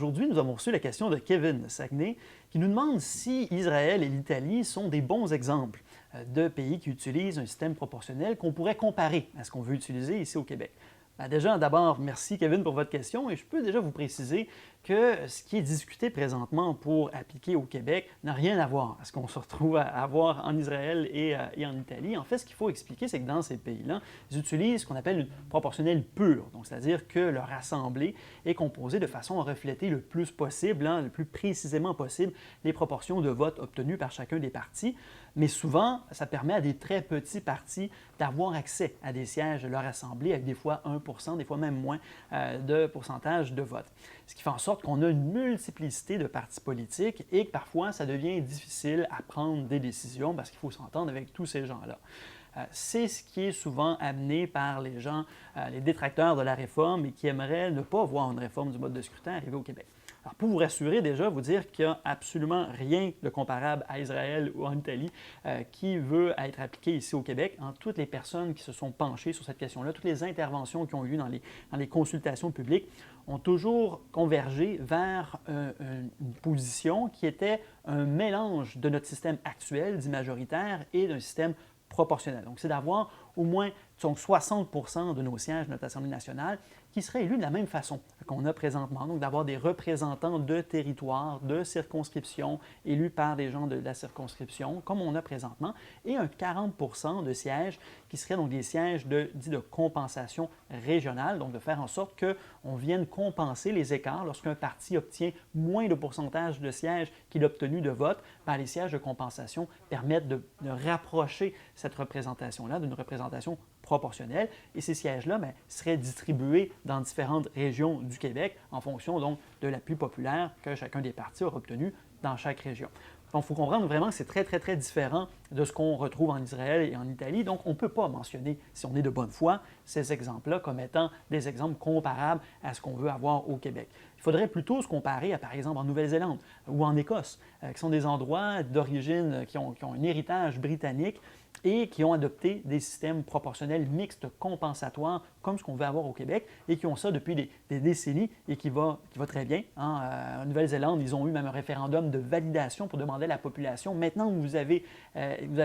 Aujourd'hui, nous avons reçu la question de Kevin de Saguenay qui nous demande si Israël et l'Italie sont des bons exemples de pays qui utilisent un système proportionnel qu'on pourrait comparer à ce qu'on veut utiliser ici au Québec. Déjà, d'abord, merci Kevin pour votre question et je peux déjà vous préciser que ce qui est discuté présentement pour appliquer au Québec n'a rien à voir à ce qu'on se retrouve à avoir en Israël et en Italie. En fait, ce qu'il faut expliquer, c'est que dans ces pays-là, ils utilisent ce qu'on appelle une proportionnelle pure, donc c'est-à-dire que leur assemblée est composée de façon à refléter le plus possible, le plus précisément possible, les proportions de vote obtenues par chacun des partis. Mais souvent, ça permet à des très petits partis d'avoir accès à des sièges de leur assemblée avec des fois 1 %, des fois même moins de pourcentage de vote. Ce qui fait en sorte qu'on a une multiplicité de partis politiques et que parfois, ça devient difficile à prendre des décisions parce qu'il faut s'entendre avec tous ces gens-là. C'est ce qui est souvent amené par les gens, les détracteurs de la réforme et qui aimeraient ne pas voir une réforme du mode de scrutin arriver au Québec. Alors, pour vous rassurer déjà, vous dire qu'il n'y a absolument rien de comparable à Israël ou en Italie qui veut être appliqué ici au Québec. Toutes les personnes qui se sont penchées sur cette question-là, toutes les interventions qui ont eu dans les consultations publiques ont toujours convergé vers une position qui était un mélange de notre système actuel, dit majoritaire, et d'un système proportionnel. Donc, c'est d'avoir au moins 60 % de nos sièges de notre Assemblée nationale qui seraient élus de la même façon qu'on a présentement. Donc, d'avoir des représentants de territoires, de circonscriptions, élus par des gens de la circonscription, comme on a présentement, et un 40 % de sièges qui seraient donc des sièges dits de compensation régionale, donc de faire en sorte qu'on vienne compenser les écarts lorsqu'un parti obtient moins de pourcentage de sièges qu'il a obtenu de vote. Les sièges de compensation permettent de rapprocher cette représentation-là d'une représentation proportionnelle. Et ces sièges-là seraient distribués dans différentes régions du Québec en fonction donc de l'appui populaire que chacun des partis aura obtenu dans chaque région. Donc, il faut comprendre vraiment que c'est très, très, très différent de ce qu'on retrouve en Israël et en Italie. Donc, on ne peut pas mentionner, si on est de bonne foi, ces exemples-là comme étant des exemples comparables à ce qu'on veut avoir au Québec. Il faudrait plutôt se comparer à, par exemple, en Nouvelle-Zélande ou en Écosse, qui sont des endroits d'origine qui ont un héritage britannique et qui ont adopté des systèmes proportionnels mixtes compensatoires comme ce qu'on veut avoir au Québec et qui ont ça depuis des décennies et qui va très bien. En Nouvelle-Zélande, ils ont eu même un référendum de validation pour demander à la population, maintenant que vous avez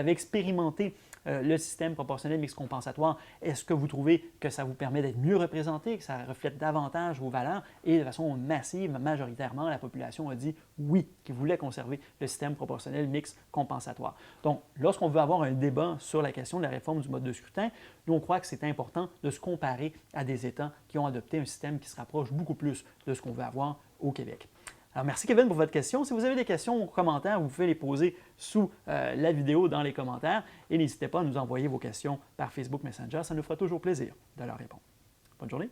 expérimenté le système proportionnel mixte compensatoire, est-ce que vous trouvez que ça vous permet d'être mieux représenté, que ça reflète davantage vos valeurs? Et de façon massive, majoritairement, la population a dit oui, qu'ils voulaient conserver le système proportionnel mixte compensatoire. Donc, lorsqu'on veut avoir un débat sur la question de la réforme du mode de scrutin, nous, on croit que c'est important de se comparer à des États qui ont adopté un système qui se rapproche beaucoup plus de ce qu'on veut avoir au Québec. Alors, merci Kevin pour votre question. Si vous avez des questions ou commentaires, vous pouvez les poser sous la vidéo dans les commentaires et n'hésitez pas à nous envoyer vos questions par Facebook Messenger. Ça nous fera toujours plaisir de leur répondre. Bonne journée.